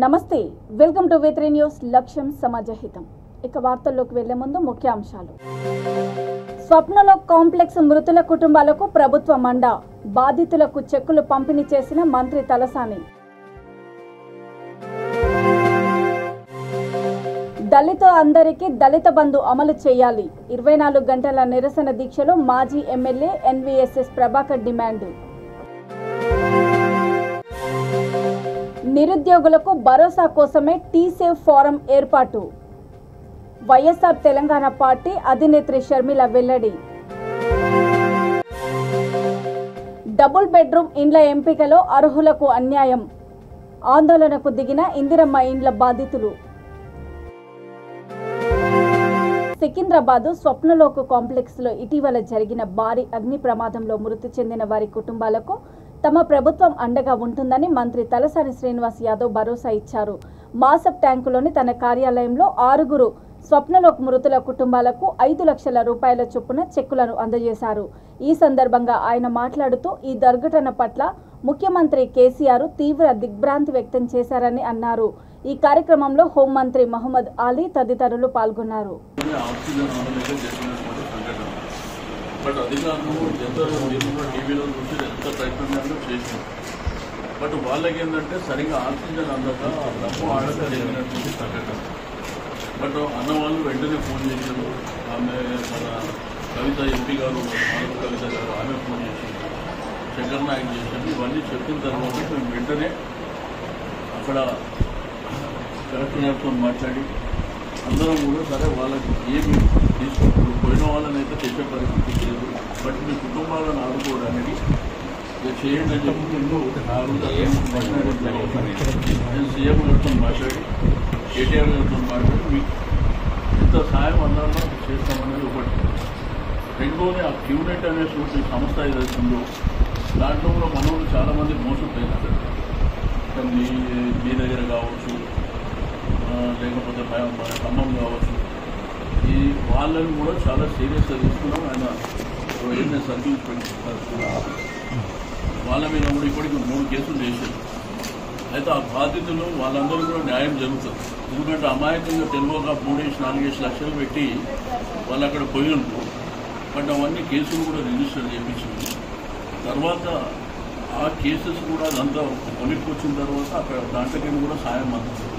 నమస్తే, welcome to V3 news. లక్ష్యం సమాజహితం. ఇక వార్తల్లోకి వెళ్లే ముందు ముఖ్యాంశాలు. స్వప్నలోక్ కాంప్లెక్స్ మృతుల కుటుంబాలకు ప్రభుత్వం అండ, బాధితులకు చెక్కులు పంపిణీ చేసిన మంత్రి తలసాని. దళిత అందరికీ దళిత బంధు అమలు చేయాలి, 24 గంటల నిరసన దీక్షలో మాజీ ఎమ్మెల్యే NVSS ప్రభాకర్ డిమాండ్. నిరుద్యోగులకు భరోసా కోసమే టీసేవ్ ఫోరం ఏర్పాటు, వైఎస్ఆర్ తెలంగాణ పార్టీ అధినేత్రి షర్మిల వెల్లడి. డబుల్ బెడ్రూమ్ ఇండ్ల ఎంపికలో అర్హులకు అన్యాయం, ఆందోళనకు దిగిన ఇందిరమ్మ ఇండ్ల బాధితులు. సికింద్రాబాద్ స్వప్నలోక్ కాంప్లెక్స్ లో ఇటీవల జరిగిన భారీ అగ్ని ప్రమాదంలో మృతి చెందిన వారి కుటుంబాలకు తమ ప్రభుత్వం అండగా ఉంటుందని మంత్రి తలసాని శ్రీనివాస్ యాదవ్ భరోసా ఇచ్చారు. మాసప్ ట్యాంకులోని తన కార్యాలయంలో 6 స్వప్నలోక్ మృతుల కుటుంబాలకు 5 లక్షల రూపాయల చొప్పున చెక్కులను అందజేశారు. ఈ సందర్భంగా ఆయన మాట్లాడుతూ ఈ దుర్ఘటన పట్ల ముఖ్యమంత్రి కేసీఆర్ తీవ్ర దిగ్భ్రాంతి వ్యక్తం చేశారని అన్నారు. ఈ కార్యక్రమంలో హోంమంత్రి మహమ్మద్ అలీ తదితరులు పాల్గొన్నారు. బట్ అధికారులు ఎందరో టీవీలో చూసి ఎంత ప్రయత్నం చేసినాం. బట్ వాళ్ళకి ఏంటంటే సరిగ్గా ఆక్సిజన్ అందక డబ్బు ఆడక జరిగినటువంటి సంఘటన. బట్ అన్న వాళ్ళు వెంటనే ఫోన్ చేశారు. ఆమె మన కవిత ఎంపీ గారు, మాధవ కవిత గారు, ఆమె ఫోన్ చేసింది, శంకర్ నాయక్ చేసింది. ఇవన్నీ చెప్పిన తర్వాత మేము వెంటనే అక్కడ కలెక్టర్ గారితో మాట్లాడి అందరం కూడా సరే వాళ్ళకి ఏమి తీసుకుంటారు, పోయిన వాళ్ళని అయితే తెచ్చే పరిస్థితి లేదు, బట్ మీ కుటుంబాలను ఆదుకోవడానికి చేయండి అని చెప్పి నేను సీఎం గారితో మాట్లాడి కేటీఆర్ గారితో మాట్లాడి మీకు ఎంత సాయం అన్నారో చేస్తామనేది ఒకటి. రెండోది ఆ క్యూనెట్ అనే సంస్థ ఏదైతుందో దాంట్లో కూడా మనోళ్ళు చాలామంది మోసపోయినారు. మీ దగ్గర కావచ్చు, లేకపోతే మన ఖమ్మం కావచ్చు, ఈ వాళ్ళని కూడా చాలా సీరియస్గా తీసుకున్నాం. ఆయన ఏదైనా సర్వీస్ పెట్టుకున్నారు, వాళ్ళ మీద కూడా ఇప్పటికి 3 కేసులు చేశారు. అయితే ఆ బాధితులు వాళ్ళందరూ కూడా న్యాయం జరుగుతుంది. ఎందుకంటే అమాయకంగా తెలుగుగా 3-4 లక్షలు పెట్టి వాళ్ళు అక్కడ పోయి ఉంటారు. బట్ అవన్నీ కేసులు కూడా రిజిస్టర్ చేయించింది. తర్వాత ఆ కేసెస్ కూడా అదంతా కొలిక్కి వచ్చిన తర్వాత అక్కడ దాంట్లోకి కూడా సాయం అందుతుంది.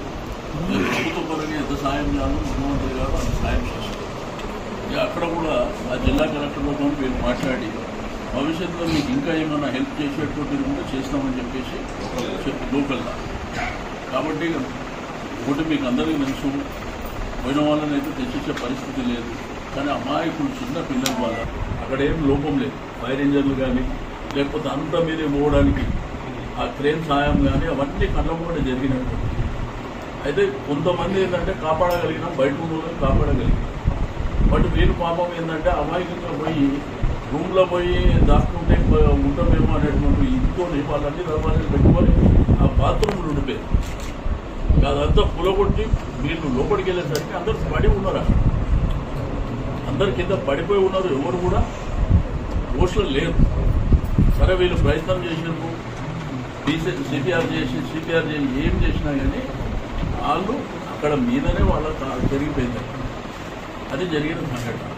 ప్రభుత్వ పరంగా ఎంత సాయం చేయాలో ముఖ్యమంత్రి గారు అంత సాయం చేశారు. అక్కడ కూడా ఆ జిల్లా కలెక్టర్లతో మీరు మాట్లాడి భవిష్యత్తులో మీకు ఇంకా ఏమైనా హెల్ప్ చేసేటువంటిది కూడా చేస్తామని చెప్పేసి చెప్పి లోకల్గా. కాబట్టి ఒకటి మీకు అందరికీ తెలుసు, పోయిన వాళ్ళని అయితే తెచ్చిచ్చే పరిస్థితి లేదు. కానీ అమాయకులు చిన్న పిల్లల వల్ల అక్కడ ఏం లోపం లేదు. ఫైర్ ఇంజన్లు కానీ లేకపోతే అంతా మీదే పోవడానికి ఆ క్రేన్ సాయం కానీ అవన్నీ కళ్ళ కూడా జరిగినట్టు. అయితే కొంతమంది ఏంటంటే కాపాడగలిగినాం, బయట ఉన్న కాపాడగలిగినాం. బట్ వీళ్ళు పాపం ఏంటంటే అమాయకంగా పోయి రూమ్లో పోయి దాక్కుంటే ఉంటామేమో అనేటువంటి ఇంట్లో వాళ్ళన్నీ దర్వాజాలు పెట్టుకొని ఆ బాత్రూమ్లు ఉండిపోయారు. అదంతా పులగొట్టి వీళ్ళు లోపలికి వెళ్ళేసరికి అందరు పడి ఉన్నారు. అందరి కింద పడిపోయి ఉన్నారు, ఎవరు కూడా పోస్టులు లేరు. సరే వీళ్ళు ప్రయత్నం చేసినారు, సిపిఆర్ చేసి ఏం చేసినా కానీ వాళ్ళు అక్కడ మీదనే వాళ్ళ జరిగిపోయింది. అది జరిగిన సంఘటన.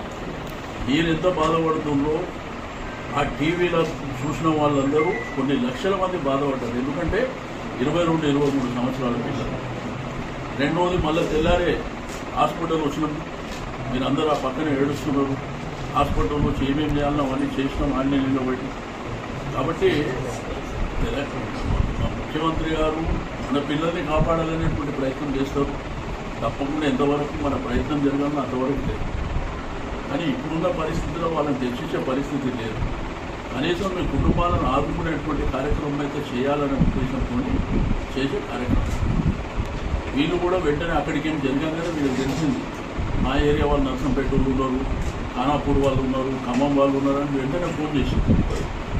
మీరు ఎంత బాధపడుతుందో ఆ టీవీలో చూసిన వాళ్ళందరూ కొన్ని లక్షల మంది బాధపడ్డారు. ఎందుకంటే 22-23 సంవత్సరాల పిల్లలు. రెండవది మళ్ళీ తెల్లారే హాస్పిటల్ వచ్చినాం, మీరందరూ ఆ పక్కనే ఏడుస్తున్నారు. హాస్పిటల్లో వచ్చి ఏమేమి చేయాలన్నా అవన్నీ చేసినాం అన్నీ నిలబెట్టి. కాబట్టి ముఖ్యమంత్రి గారు మన పిల్లల్ని కాపాడాలనేటువంటి ప్రయత్నం చేస్తారు. తప్పకుండా ఎంతవరకు మన ప్రయత్నం జరగాలో అంతవరకు లేదు. కానీ ఇప్పుడున్న పరిస్థితిలో వాళ్ళని తెచ్చిచ్చే పరిస్థితి లేదు. కనీసం మీ కుటుంబాలను ఆదుకునేటువంటి కార్యక్రమం అయితే చేయాలనే ఉద్దేశంతో చేసే కార్యక్రమం. వీళ్ళు కూడా వెంటనే అక్కడికి ఏం జరగగానే వీళ్ళకి తెలిసింది, మా ఏరియా వాళ్ళు నర్సంపేట వాళ్ళు ఉన్నారు, ఖానాపూర్ వాళ్ళు ఉన్నారు, ఖమ్మం వాళ్ళు ఉన్నారు అని వెంటనే ఫోన్ చేసింది.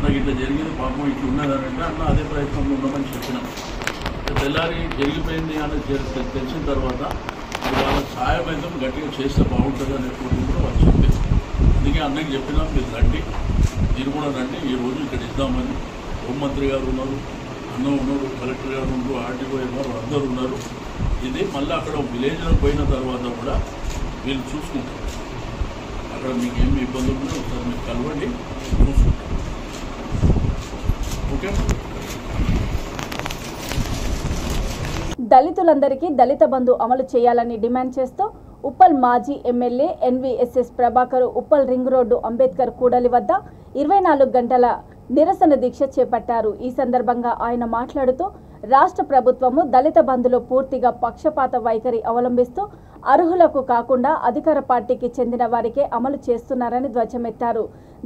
నాకు ఇట్లా జరిగింది, పాపం ఇట్లా ఉన్నదనంటే అన్న అదే ప్రయత్నంలో ఉన్నామని చెప్పినాం. తెల్లారి జరిగిపోయింది అని తెలిసిన తర్వాత వాళ్ళ సాయం అయితే గట్టిగా చేస్తే బాగుంటుంది అనేటువంటి కూడా వాళ్ళు చెప్పారు. అందుకే అన్నకి చెప్పినా మీరు రండి, మీరు కూడా రండి, ఈరోజు ఇక్కడ ఇద్దామని హోంమంత్రి గారు ఉన్నారు, అన్న ఉన్నారు, కలెక్టర్ గారు ఉన్నారు, ఆర్టీఓ ఉన్నారు, అందరూ ఉన్నారు. ఇది మళ్ళీ అక్కడ విలేజ్లో పోయిన తర్వాత కూడా వీళ్ళు చూసుకుంటారు. అక్కడ మీకు ఏమి ఇబ్బంది ఉందో ఒకసారి మీరు కలవండి, చూసుకుంటారు. ఓకే. దళితులందరికీ దళిత బంధు అమలు చేయాలని డిమాండ్ చేస్తూ ఉప్పల్ మాజీ MLA NVSS Prabhakar Uppal ring road Ambedkar కూడలి వద్ద 24 గంటల నిరసన దీక్ష చేపట్టారు. ఈ సందర్భంగా ఆయన మాట్లాడుతూ రాష్ట్ర ప్రభుత్వము దళిత బంధులో పూర్తిగా పక్షపాత వైఖరి అవలంబిస్తూ అర్హులకు కాకుండా అధికార పార్టీకి చెందిన వారికే అమలు చేస్తున్నారని ధ్వజమెత్తారు.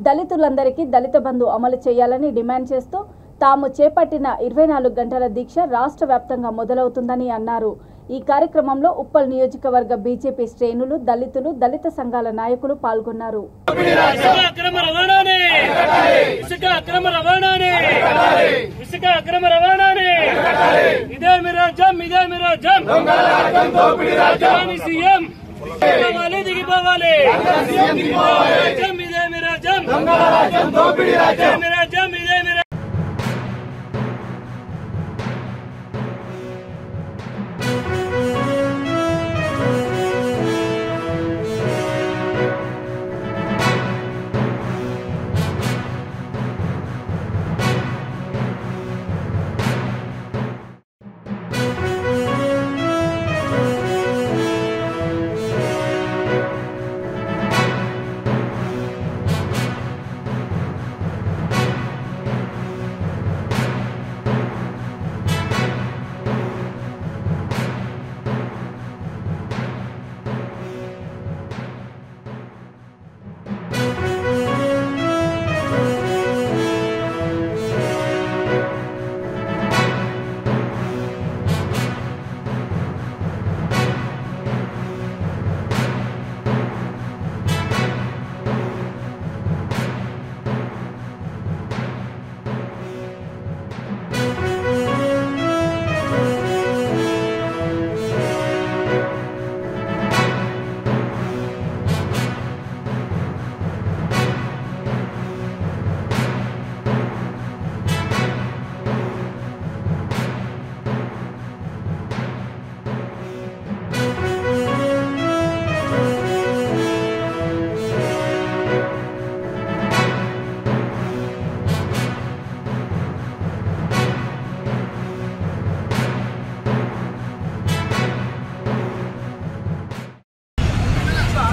దళితులందరికీ దళిత బంధు అమలు చేయాలని డిమాండ్ చేస్తూ తాము చేపట్టిన 24 గంటల దీక్ష రాష్ట్ర వ్యాప్తంగా మొదలవుతుందని అన్నారు. ఈ కార్యక్రమంలో ఉప్పల్ నియోజకవర్గ బీజేపీ శ్రేణులు, దళితులు, దళిత సంఘాల నాయకులు పాల్గొన్నారు.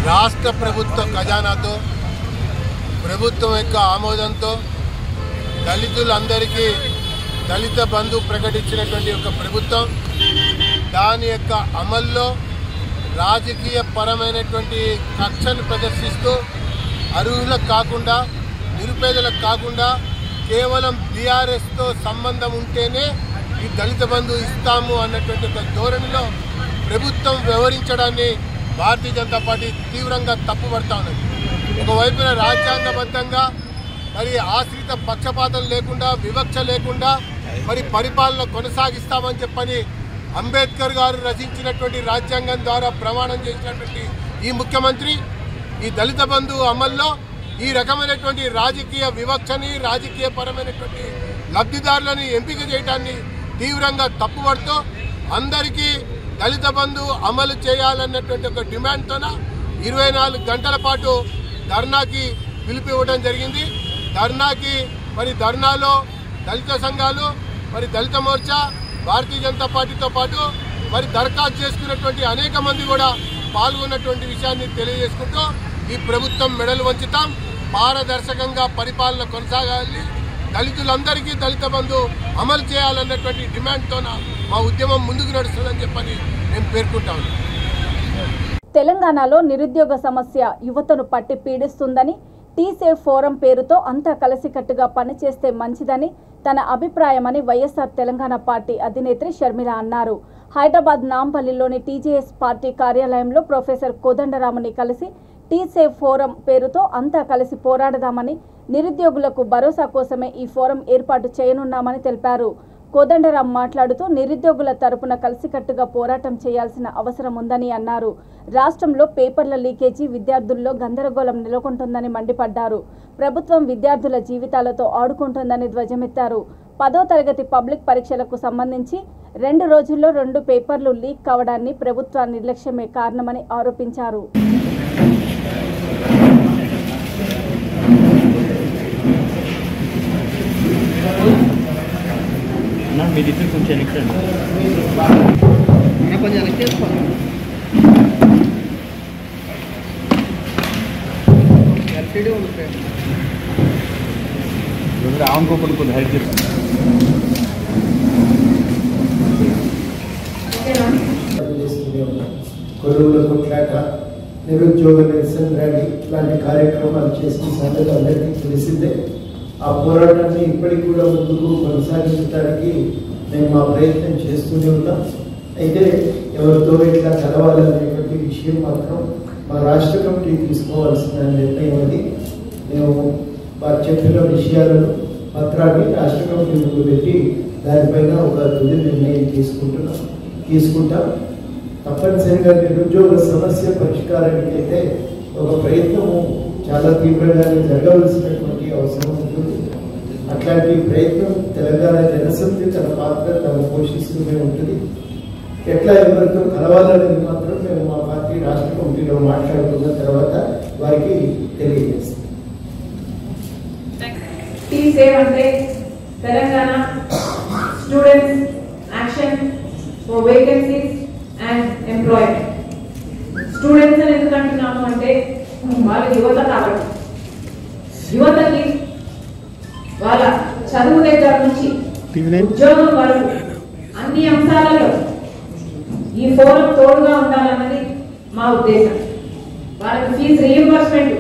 రాష్ట్ర ప్రభుత్వ ఖజానాతో ప్రభుత్వం యొక్క ఆమోదంతో దళితులందరికీ దళిత బంధు ప్రకటించినటువంటి యొక్క ప్రభుత్వం దాని యొక్క అమల్లో రాజకీయ పరమైనటువంటి కక్షను ప్రదర్శిస్తూ అర్హులకు కాకుండా నిరుపేదలకు కాకుండా కేవలం బీఆర్ఎస్తో సంబంధం ఉంటేనే ఈ దళిత బంధు ఇస్తాము అన్నటువంటి ఒక ధోరణిలో ప్రభుత్వం వ్యవహరించడాన్ని భారతీయ జనతా పార్టీ తీవ్రంగా తప్పుపడతా ఉన్నది. ఒకవైపున రాజ్యాంగబద్ధంగా మరి ఆశ్రిత పక్షపాతం లేకుండా వివక్ష లేకుండా మరి పరిపాలన కొనసాగిస్తామని చెప్పని అంబేద్కర్ గారు రచించినటువంటి రాజ్యాంగం ద్వారా ప్రమాణం చేసినటువంటి ఈ ముఖ్యమంత్రి ఈ దళిత బంధు అమల్లో ఈ రకమైనటువంటి రాజకీయ వివక్షని రాజకీయ పరమైనటువంటి లబ్ధిదారులని ఎంపిక చేయడాన్ని తీవ్రంగా తప్పుపడుతూ అందరికీ దళిత బంధు అమలు చేయాలన్నటువంటి ఒక డిమాండ్తోన 24 గంటల పాటు ధర్నాకి పిలిపివ్వడం జరిగింది. ధర్నాలో దళిత సంఘాలు మరి దళిత మోర్చా భారతీయ జనతా పార్టీతో పాటు మరి దరఖాస్తు చేసుకున్నటువంటి అనేక మంది కూడా పాల్గొన్నటువంటి విషయాన్ని తెలియజేసుకుంటూ ఈ ప్రభుత్వం మెడలు వంచుతాం, పారదర్శకంగా పరిపాలన కొనసాగాలి, దళితులందరికీ దళిత బంధు అమలు చేయాలన్నటువంటి డిమాండ్తోన మా ఉద్యమం ముందుకు నడుస్తుందని చెప్పని నేను పేర్కొంటాను. తెలంగాణలో నిరుద్యోగ సమస్య యువతను పట్టి పీడిస్తుందని టీసేఫ్ ఫోరం పేరుతో అంతా కలిసికట్టుగా పనిచేస్తే మంచిదని తన అభిప్రాయమని వైఎస్ఆర్ తెలంగాణ పార్టీ అధినేత్రి షర్మిల అన్నారు. హైదరాబాద్ నాంపల్లిలోని టీజేఎస్ పార్టీ కార్యాలయంలో ప్రొఫెసర్ కోదండరాముని కలిసి టీసేఫ్ ఫోరం పేరుతో అంతా కలిసి పోరాడదామని, నిరుద్యోగులకు భరోసా కోసమే ఈ ఫోరం ఏర్పాటు చేయనున్నామని తెలిపారు. కోదండరాం మాట్లాడుతూ నిరుద్యోగుల తరపున కలిసికట్టుగా పోరాటం చేయాల్సిన అవసరం ఉందని అన్నారు. రాష్ట్రంలో పేపర్ల లీకేజీ విద్యార్థుల్లో గందరగోళం నెలకొంటుందని మండిపడ్డారు. ప్రభుత్వం విద్యార్థుల జీవితాలతో ఆడుకుంటుందని ధ్వజమెత్తారు. 10వ తరగతి పబ్లిక్ పరీక్షలకు సంబంధించి 2 రోజుల్లో 2 పేపర్లు లీక్ కావడాన్ని ప్రభుత్వ నిర్లక్ష్యమే కారణమని ఆరోపించారు. కొలువుల కొట్లాట, నిరుద్యోగ నిరసన ర్యాలీ ఇలాంటి కార్యక్రమాలు చేసిన సంగతి అందరికీ తెలిసిందే. ఆ పోరాటాన్ని ఇప్పటికి కూడా ముందుకు కొనసాగించడానికి మేము మా ప్రయత్నం చేస్తూనే ఉన్నాం. అయితే ఎవరితో ఇట్లా కలవాలనేటువంటి విషయం మాత్రం మా రాష్ట్ర కమిటీ తీసుకోవాల్సిన నిర్ణయం అది. మేము వారు చెప్పిన విషయాలను పత్రాన్ని రాష్ట్ర కమిటీ ముందు పెట్టి దానిపైన ఒక తుది నిర్ణయం తీసుకుంటాం. తప్పనిసరిగా నిరుద్యోగ సమస్య పరిష్కారానికి అయితే ఒక ప్రయత్నము చాలా తీవ్రంగానే జరగవలసినటువంటి అవసరం ఉంటుంది. అట్లాంటి ప్రయత్నం తెలంగాణ జనసమితి తన పాత్ర తను పోషిస్తూనే ఉంటుంది. ఎట్లా ఎవరితో కలవాలనేది మాత్రం మేము మా పార్టీ రాష్ట్ర కమిటీలో మాట్లాడుకున్న తర్వాత వారికి తెలియజేస్తాం. Telangana students action for vacancies and employment. Students అని ఎందుకు అంటున్నాము అంటే వాళ్ళు యువత కాబట్టి, యువతకి వాళ్ళ చదువు దగ్గర నుంచి ఉద్యోగం వరకు అన్ని అంశాలలో ఈ ఫోరం తోడుగా ఉండాలన్నది మా ఉద్దేశం. వాళ్ళకి ఫీజు రీయింబర్స్మెంట్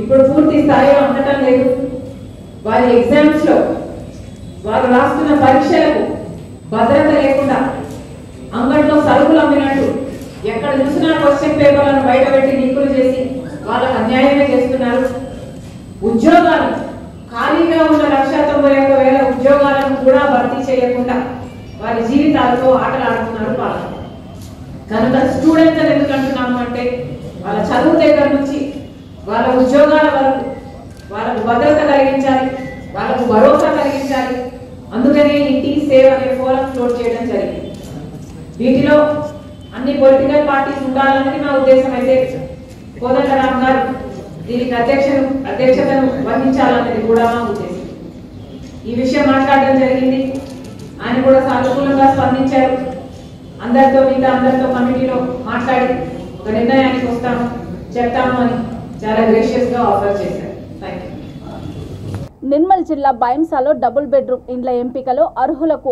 ఇప్పుడు పూర్తి స్థాయిలో అందటం లేదు. వారి ఎగ్జామ్స్ లో వారు రాస్తున్న పరీక్షలకు భద్రత లేకుండా అంగట్లో సరుకులు అమ్మినట్టు ఎక్కడ చూసినా క్వశ్చన్ పేపర్లను బయటపెట్టి లీకులు చేసి వాళ్ళకు అన్యాయమే చేస్తున్నారు. ఉద్యోగాలు ఖాళీగా ఉన్న 1,91,000 ఉద్యోగాలను కూడా భర్తీ చేయకుండా వారి జీవితాలతో ఆటలాడుతున్నారు వాళ్ళు. కనుక స్టూడెంట్స్ అని ఎందుకు అంటున్నాము అంటే వాళ్ళ చదువు దగ్గర నుంచి వాళ్ళ ఉద్యోగాల వరకు వాళ్ళకు భద్రత కలిగించాలి, వాళ్ళకు భరోసా కలిగించాలి. అందుకనే ఈ టీ సేవ్ అనే ఫోరం ఫ్లోట్ చేయడం జరిగింది. వీటిలో అన్ని పొలిటికల్ పార్టీస్ ఉండాలన్నది మా ఉద్దేశం. అయితే కోదండరామ్ గారు దీనికి అధ్యక్షతను వహించాలన్నది కూడా మా ఉద్దేశం. ఈ విషయం మాట్లాడడం జరిగింది. ఆయన కూడా సానుకూలంగా స్పందించారు. అందరితో కమిటీలో మాట్లాడి ఒక నిర్ణయానికి చెప్తాము అని చాలా గ్రేషియస్ గా ఆఫర్ చేశారు. Thank you. నిర్మల్ జిల్లా బైంసాలో డబుల్ బెడ్రూమ్ ఇండ్ల ఎంపికలో అర్హులకు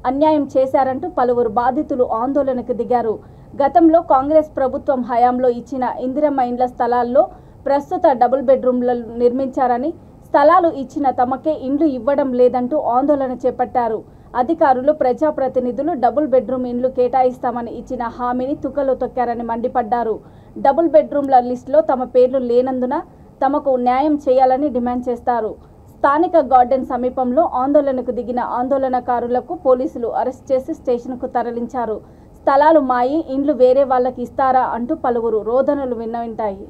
అన్యాయం చేశారంటూ పలువురు బాధితులు ఆందోళనకు దిగారు. గతంలో కాంగ్రెస్ ప్రభుత్వం హయాంలో ఇచ్చిన ఇందిరమ్మ ఇండ్ల స్థలాల్లో ప్రస్తుత డబుల్ బెడ్రూమ్లను నిర్మించారని, స్థలాలు ఇచ్చిన తమకే ఇండ్లు ఇవ్వడం లేదంటూ ఆందోళన చేపట్టారు. అధికారులు, ప్రజాప్రతినిధులు డబుల్ బెడ్రూమ్ ఇండ్లు కేటాయిస్తామని ఇచ్చిన హామీని తుకలు తొక్కారని మండిపడ్డారు. డబుల్ బెడ్రూమ్ల లిస్టులో తమ పేర్లు లేనందున తమకు న్యాయం చేయాలని డిమాండ్ చేస్తారు. స్థానిక గార్డెన్ సమీపంలో ఆందోళనకు దిగిన ఆందోళనకారులకు పోలీసులు అరెస్ట్ చేసి స్టేషన్కు తరలించారు. స్థలాలు మాయి, ఇండ్లు వేరే వాళ్ళకి ఇస్తారా అంటూ పలువురు రోదనలు విన్నవింటాయి.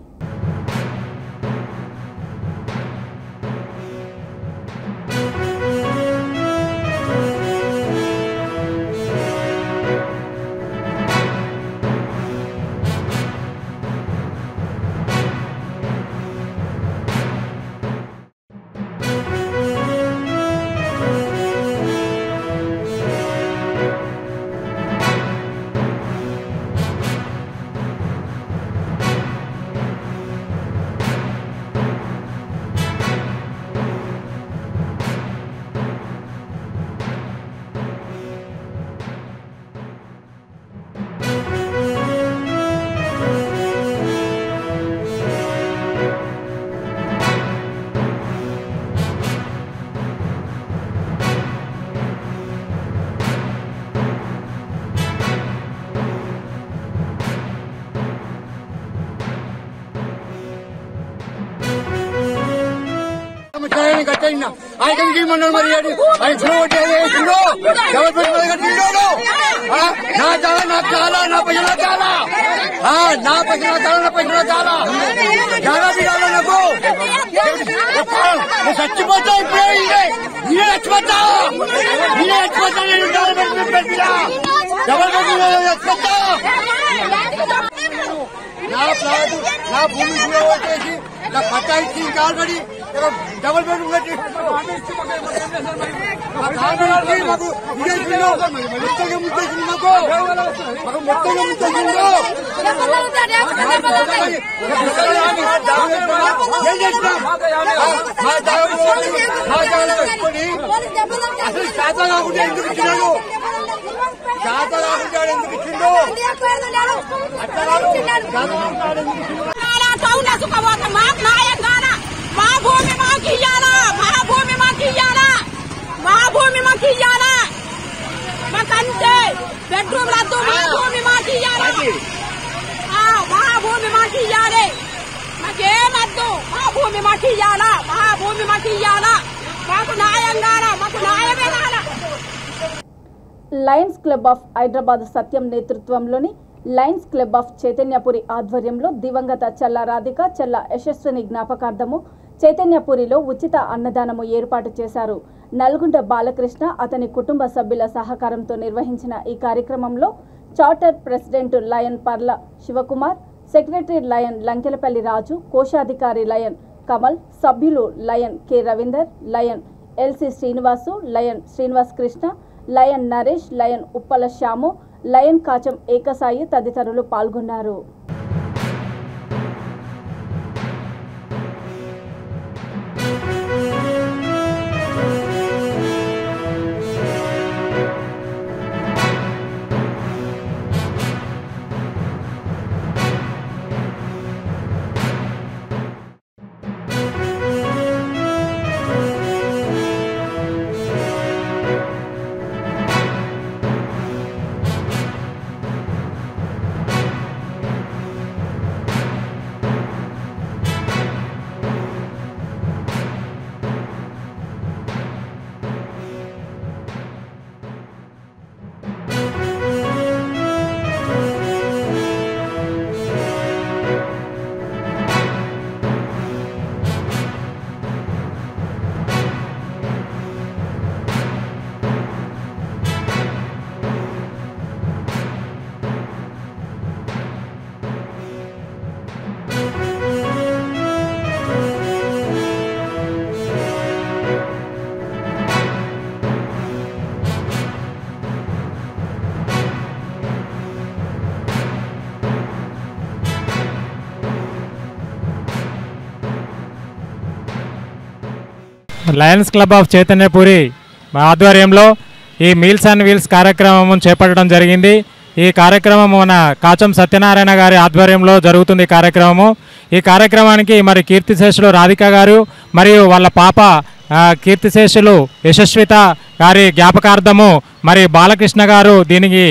కట్టేసిన ఆయనకి ఏమన్నాడు మరి ఆయన నా చాలా నాకు చాలా నా పైసలు చాలా నా పైసలు చాలా నా పైసలు చాలా చాలా బిగాల నాకు చచ్చిపోతా ఇప్పుడే నేనే చచ్చిపోతా నేనే చచ్చిపోతా నేను చచ్చిపోతా నా భూమి వచ్చేసి నా పట్టా ఇచ్చి ఇంకా ఆల్రెడీ డబుల్ బెడ్రూమ్ కట్టి మాకు మొత్తంగా ముచ్చేసింది మాకు మొత్తంగా ముచ్చేసిండు ఏం చేసినాం అసలు శాత కాకుండా ఎందుకు ఇచ్చినాడు శాత కాకుండా ఎందుకు ఇచ్చిండు మా భూమి మాకు ఇయ్యాలా మా భూమి మాకు ఇయ్యాలా మా భూమి మాకు ఇయ్యాలా మాకంతే బెడ్రూమ్ రద్దు మా భూమి మాకు ఇయ్యాలా మా భూమి మాకు ఇయ్యాలి మాకేమద్దు మా భూమి మాకు ఇయ్యాలా మా భూమి మాకు ఇయ్యాలా మాకు న్యాయం కాలా మాకు న్యాయమే కాలా. లయన్స్ క్లబ్ ఆఫ్ హైదరాబాద్ సత్యం నేతృత్వంలోని లయన్స్ క్లబ్ ఆఫ్ చైతన్యపురి ఆధ్వర్యంలో దివంగత చల్ల రాధిక చల్ల యశస్విని జ్ఞాపకార్థము చైతన్యపురిలో ఉచిత అన్నదానము ఏర్పాటు చేశారు. నల్గొండ బాలకృష్ణ అతని కుటుంబ సభ్యుల సహకారంతో నిర్వహించిన ఈ కార్యక్రమంలో charter president lion Parla Shivakumar, secretary lion Lankelapalli Raju, కోశాధికారి లయన్ కమల్, సభ్యులు lion K Ravinder, lion LC Srinivasu, lion Srinivas Krishna, lion Naresh, lion Uppala Shyamu, lion Kacham Ekasai తదితరులు పాల్గొన్నారు. లయన్స్ క్లబ్ ఆఫ్ చైతన్యపురి ఆధ్వర్యంలో ఈ మీల్స్ అండ్ వీల్స్ కార్యక్రమం చేపట్టడం జరిగింది. ఈ కార్యక్రమం మన కాచం సత్యనారాయణ గారి ఆధ్వర్యంలో జరుగుతుంది. ఈ కార్యక్రమానికి మరి కీర్తిశేషులు రాధిక గారు మరియు వాళ్ళ పాప కీర్తిశేషులు యశస్విత గారి జ్ఞాపకార్థము మరి బాలకృష్ణ గారు దీనికి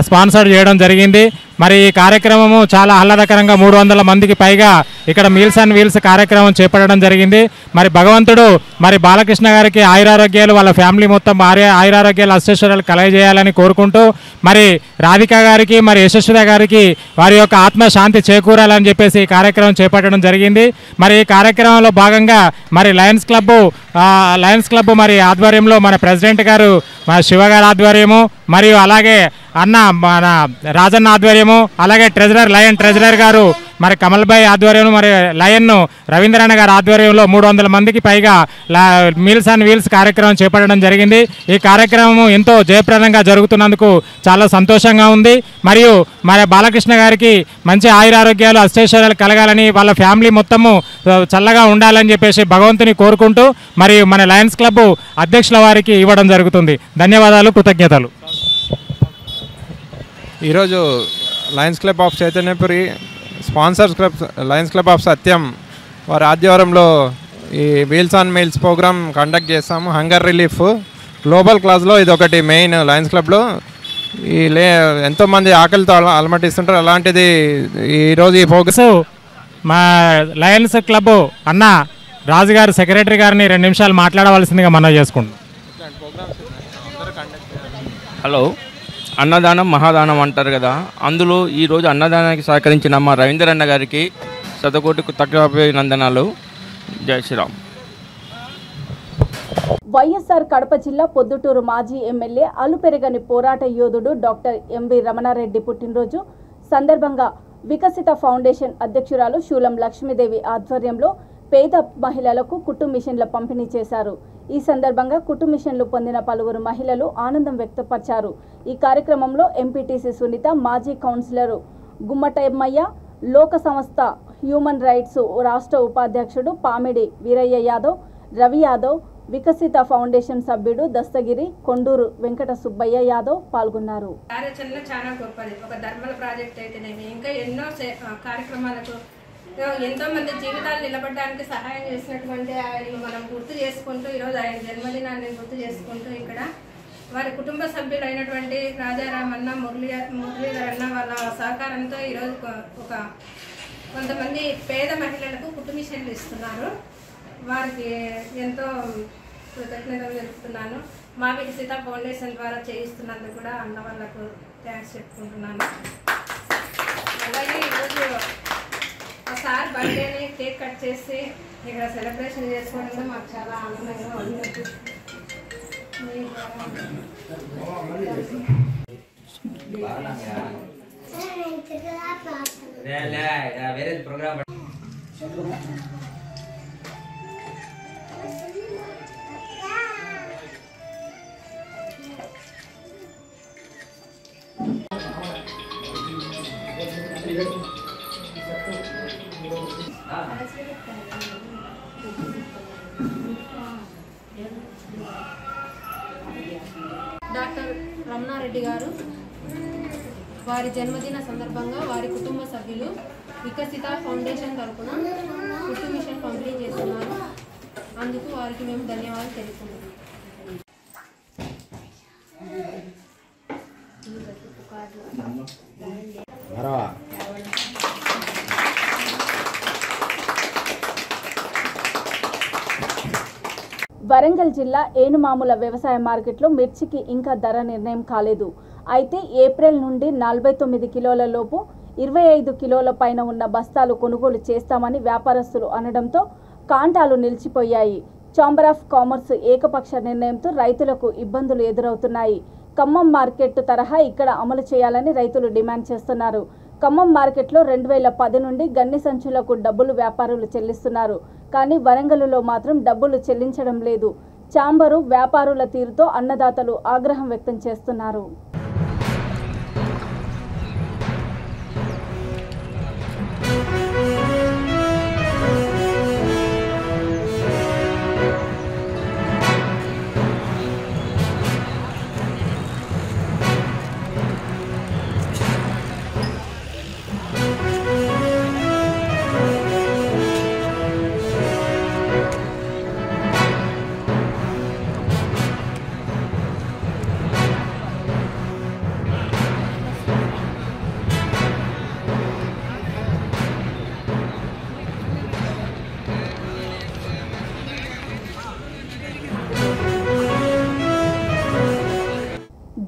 స్పాన్సర్ చేయడం జరిగింది. మరి ఈ కార్యక్రమము చాలా ఆహ్లాదకరంగా 300 మందికి పైగా ఇక్కడ మీల్స్ అండ్ వీల్స్ కార్యక్రమం చేపట్టడం జరిగింది. మరి భగవంతుడు మరి బాలకృష్ణ గారికి ఆయురారోగ్యాలు, వాళ్ళ ఫ్యామిలీ మొత్తం ఆయురారోగ్యాలు అష్టైశ్వర్యాలు కలగజేయాలని కోరుకుంటూ మరి రాధిక గారికి మరి యశస్విత గారికి వారి యొక్క ఆత్మశాంతి చేకూరాలని చెప్పేసి ఈ కార్యక్రమం చేపట్టడం జరిగింది. మరి ఈ కార్యక్రమంలో భాగంగా మరి లయన్స్ క్లబ్ మరి ఆధ్వర్యంలో మన ప్రెసిడెంట్ గారు మన శివ గారి ఆధ్వర్యము మరియు అలాగే అన్న మన రాజన్న ఆధ్వర్యము, అలాగే లయన్ ట్రెజరర్ గారు మరి కమల్ భాయ్ ఆధ్వర్యంలో మరి లయన్ రవీంద్రన్న గారి ఆధ్వర్యంలో 300 మందికి పైగా మీల్స్ అండ్ వీల్స్ కార్యక్రమం చేపట్టడం జరిగింది. ఈ కార్యక్రమం ఎంతో జయప్రదంగా జరుగుతున్నందుకు చాలా సంతోషంగా ఉంది. మరియు మరి బాలకృష్ణ గారికి మంచి ఆయురారోగ్యాలు అష్టైశ్వర్యాలు కలగాలని, వాళ్ళ ఫ్యామిలీ మొత్తము చల్లగా ఉండాలని చెప్పేసి భగవంతుని కోరుకుంటూ మరి మన లయన్స్ క్లబ్ అధ్యక్షుల వారికి ఇవ్వడం జరుగుతుంది. ధన్యవాదాలు, కృతజ్ఞతలు. ఈరోజు lions club of Chaitanyapuri sponsors club lions club of Satyam వారి ఆధ్వర్యంలో ఈ wheels on meals program conduct చేస్తాము. హంగర్ రిలీఫ్ గ్లోబల్ క్లాస్లో ఇది ఒకటి మెయిన్ లయన్స్ క్లబ్లో. ఎంతోమంది ఆకలితో అలమటిస్తుంటారు. అలాంటిది ఈరోజు ఈ ప్రోగ్రామ్ మా లయన్స్ క్లబ్ అన్న రాజుగారు సెక్రటరీ గారిని 2 నిమిషాలు మాట్లాడవలసిందిగా మనవి చేసుకుంటాం. హలో, అన్నదానం మహాదానం అంటారు కదా, అందులో ఈరోజు అన్నదానానికి సహకరించిన మా రవీందర్ అన్న గారికి శతకోటి కృతజ్ఞతాభినందనాలు. జై శ్రీరామ్. వైఎస్ఆర్ కడప జిల్లా పొద్దుటూరు మాజీ ఎమ్మెల్యే అలుపెరగని పోరాట యోధుడు డాక్టర్ ఎంవి రమణారెడ్డి పుట్టినరోజు సందర్భంగా వికసిత ఫౌండేషన్ అధ్యక్షురాలు శూలం లక్ష్మీదేవి ఆధ్వర్యంలో పేద మహిళలకు కుట్టు మిషన్ల పంపిణీ చేశారు. ఈ సందర్భంగా కుట్టు మిషన్లు పొందిన పలువురు మహిళలు ఆనందం వ్యక్తపరిచారు. ఈ కార్యక్రమంలో ఎంపీటీసీ సునీత, మాజీ కౌన్సిలర్ గుమ్మటమ్మయ్య, లోక సంస్థ హ్యూమన్ రైట్స్ రాష్ట్ర ఉపాధ్యక్షుడు పామిడి వీరయ్య యాదవ్, రవి యాదవ్, వికసిత ఫౌండేషన్ సభ్యుడు దస్తగిరి, కొండూరు వెంకట సుబ్బయ్య యాదవ్ పాల్గొన్నారు. కార్యాచరణ చాలా గొప్పది. ఒక ధర్మల ప్రాజెక్ట్ అయితేనేమి, ఇంకా ఎన్నో కార్యక్రమాలకు ఎంతో మంది జీవితాలు నిలబడడానికి సహాయం చేసినటువంటి ఆయన మనం గుర్తు చేసుకుంటూ, ఈరోజు ఆయన జన్మదినాన్ని గుర్తు చేసుకుంటూ ఇక్కడ వారి కుటుంబ సభ్యులైనటువంటి రాజారామన్న, మురళీధర్ అన్న వాళ్ళ సహకారంతో ఈరోజు కొంతమంది పేద మహిళలకు కుట్టు మిషన్లు ఇస్తున్నారు. వారికి ఎంతో కృతజ్ఞతలు తెలుపుతున్నాను. మా వికసిత ఫౌండేషన్ ద్వారా చేయిస్తున్నందుకు కూడా అన్న వాళ్ళకు థ్యాంక్స్ చెప్పుకుంటున్నాను. అలాగే ఈరోజు సార్ బర్త్డేని కేక్ కట్ చేసి ఇక్కడ సెలబ్రేషన్ చేసుకోవడం మాకు చాలా ఆనందంగా ఉంది. డాక్టర్ రమణారెడ్డి గారు వారి జన్మదిన సందర్భంగా వారి కుటుంబ సభ్యులు వికసిత ఫౌండేషన్ తరఫున కుట్టు మిషన్ పంపిణీ చేస్తున్నారు. అందుకు వారికి మేము ధన్యవాదాలు తెలుపుతున్నాం. వరంగల్ జిల్లా ఏనుమాముల వ్యవసాయ మార్కెట్లో మిర్చికి ఇంకా ధర నిర్ణయం కాలేదు. అయితే ఏప్రిల్ నుండి 49 కిలోల లోపు 25 కిలోల పైన ఉన్న బస్తాలు కొనుగోలు చేస్తామని వ్యాపారస్తులు అనడంతో కాంటాలు నిలిచిపోయాయి. ఛాంబర్ ఆఫ్ కామర్స్ ఏకపక్ష నిర్ణయంతో రైతులకు ఇబ్బందులు ఎదురవుతున్నాయి. ఖమ్మం మార్కెట్ తరహా ఇక్కడ అమలు చేయాలని రైతులు డిమాండ్ చేస్తున్నారు. ఖమ్మం మార్కెట్లో 2010 నుండి గన్ని సంచులకు డబ్బులు వ్యాపారులు చెల్లిస్తున్నారు. కానీ వరంగల్లో మాత్రం డబ్బులు చెల్లించడం లేదు. ఛాంబరు వ్యాపారుల తీరుతో అన్నదాతలు ఆగ్రహం వ్యక్తం చేస్తున్నారు.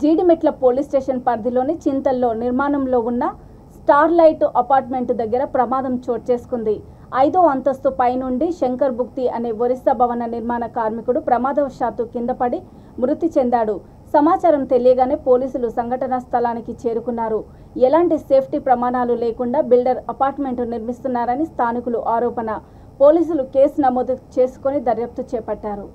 జీడిమెట్ల పోలీస్ స్టేషన్ పరిధిలోని చింతల్లో నిర్మాణంలో ఉన్న స్టార్లైట్ అపార్ట్మెంట్ దగ్గర ప్రమాదం చోటు చేసుకుంది. 5వ అంతస్తు పైనుండి శంకర్ బుక్తి అనే ఒరిస్సా భవన నిర్మాణ కార్మికుడు ప్రమాదవశాత్తు కింద పడి మృతి చెందాడు. సమాచారం తెలియగానే పోలీసులు సంఘటనా స్థలానికి చేరుకున్నారు. ఎలాంటి సేఫ్టీ ప్రమాణాలు లేకుండా బిల్డర్ అపార్ట్మెంట్ నిర్మిస్తున్నారని స్థానికులు ఆరోపణ. పోలీసులు కేసు నమోదు చేసుకుని దర్యాప్తు చేపట్టారు.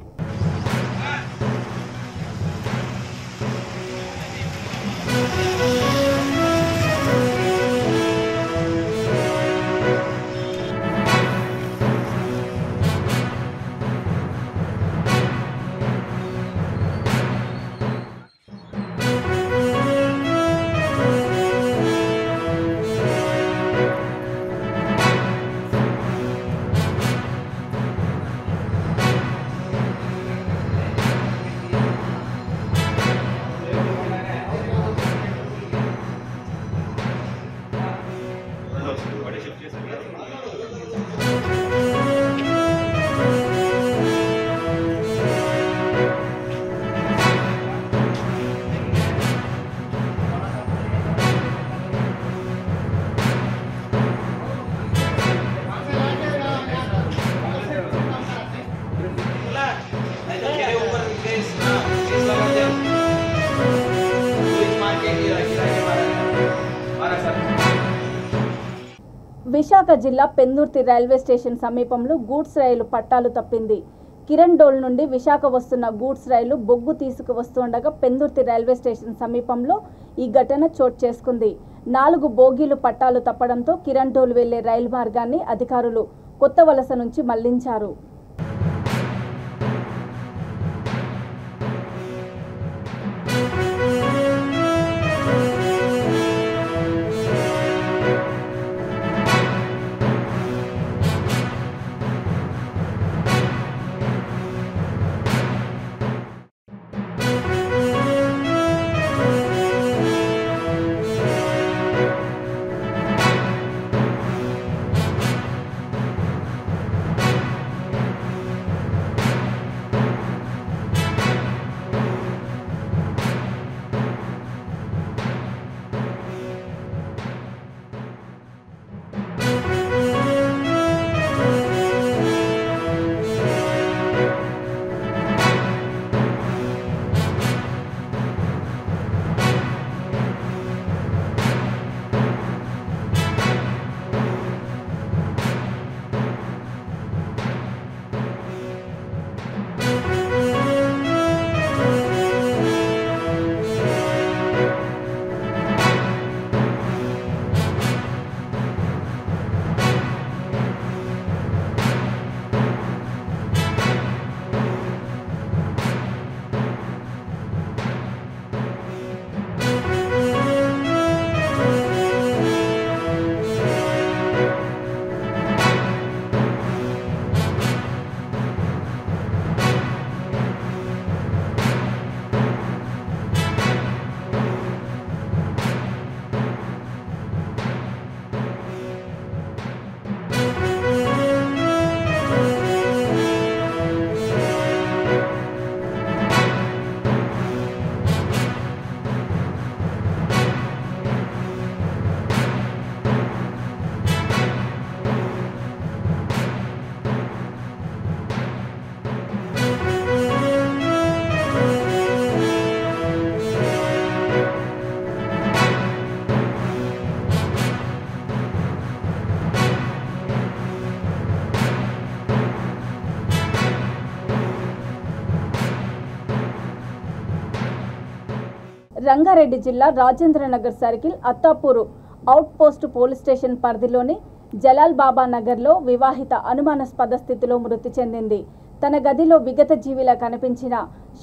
విశాఖ జిల్లా పెందుర్తి రైల్వే స్టేషన్ సమీపంలో గూడ్స్ రైలు పట్టాలు తప్పింది. కిరణ్ డోల్ నుండి విశాఖ వస్తున్న గూడ్స్ రైలు బొగ్గు తీసుకువస్తుండగా పెందుర్తి రైల్వే స్టేషన్ సమీపంలో ఈ ఘటన చోటు చేసుకుంది. 4 బోగీలు పట్టాలు తప్పడంతో కిరణ్ డోల్ వెళ్లే రైలు మార్గాన్ని అధికారులు కొత్త వలస నుంచి మళ్లించారు. రంగారెడ్డి జిల్లా Rajendranagar circle Attapur outpost police station పరిధిలోని జలాల్ బాబా నగర్లో వివాహిత అనుమానాస్పద స్థితిలో మృతి చెందింది. తన గదిలో విగత జీవిలా కనిపించిన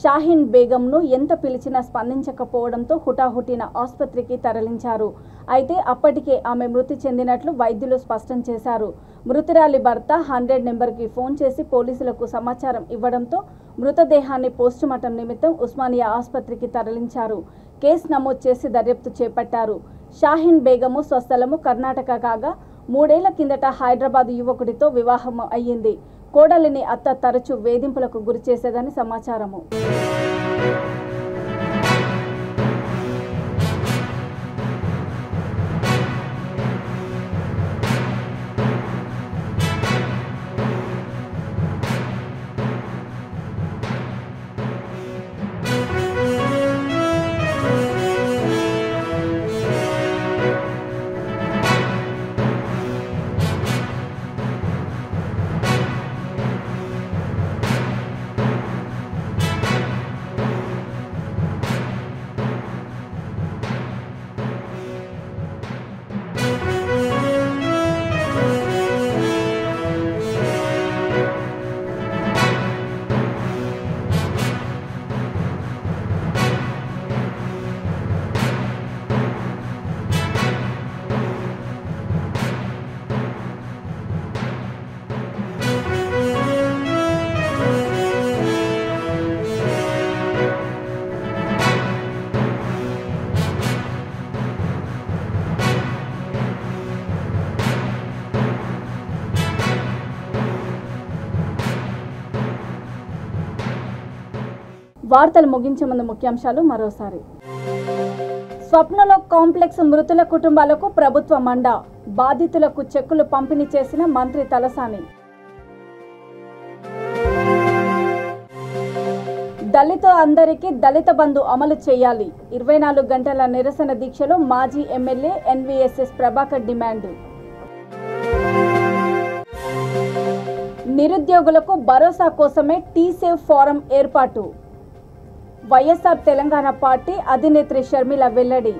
షాహీన్ బేగంను ఎంత పిలిచినా స్పందించకపోవడంతో హుటాహుటిన ఆసుపత్రికి తరలించారు. అయితే అప్పటికే ఆమె మృతి చెందినట్లు వైద్యులు స్పష్టం చేశారు. మృతురాలి భర్త 100 నెంబర్కి ఫోన్ చేసి పోలీసులకు సమాచారం ఇవ్వడంతో మృతదేహాన్ని పోస్టుమార్టం నిమిత్తం ఉస్మానియా ఆసుపత్రికి తరలించారు. కేసు నమోదు చేసి దర్యాప్తు చేపట్టారు. షాహీన్ బేగము స్వస్థలము కర్ణాటక కాగా 3 ఏళ్ల కిందట హైదరాబాద్ యువకుడితో వివాహం అయ్యింది. కోడలిని అత్త తరచూ వేధింపులకు గురి చేసేదని సమాచారము. వార్తలు ముగించే ముందు ముఖ్యాంశాలు మరోసారి. స్వప్నలో కాంప్లెక్స్ మృతుల కుటుంబాలకు ప్రభుత్వ మండ, బాధితులకు చెక్కులు పంపిణీ చేసిన మంత్రి తలసాని. దళిత అందరికీ దళిత బంధు అమలు చేయాలి, 24 గంటల నిరసన దీక్షలో మాజీ ఎమ్మెల్యే ఎన్వీఎస్ఎస్ ప్రభాకర్ డిమాండ్. నిరుద్యోగులకు భరోసా కోసమే టీసేవ్ ఫోరం ఏర్పాటు. వైఎస్ఆర్ తెలంగాణ పార్టీ అధినేత్రి షర్మిల వెల్లడి.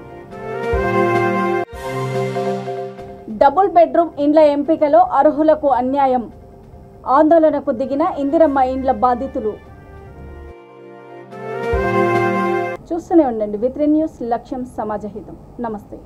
డబుల్ బెడ్రూమ్ ఇండ్ల ఎంపికలో అర్హులకు అన్యాయం. ఆందోళనకు దిగిన ఇందిరమ్మ ఇండ్ల బాధితులు. చూస్తూనే ఉండండి V3 న్యూస్, లక్ష్యం సమాజహితం. నమస్తే.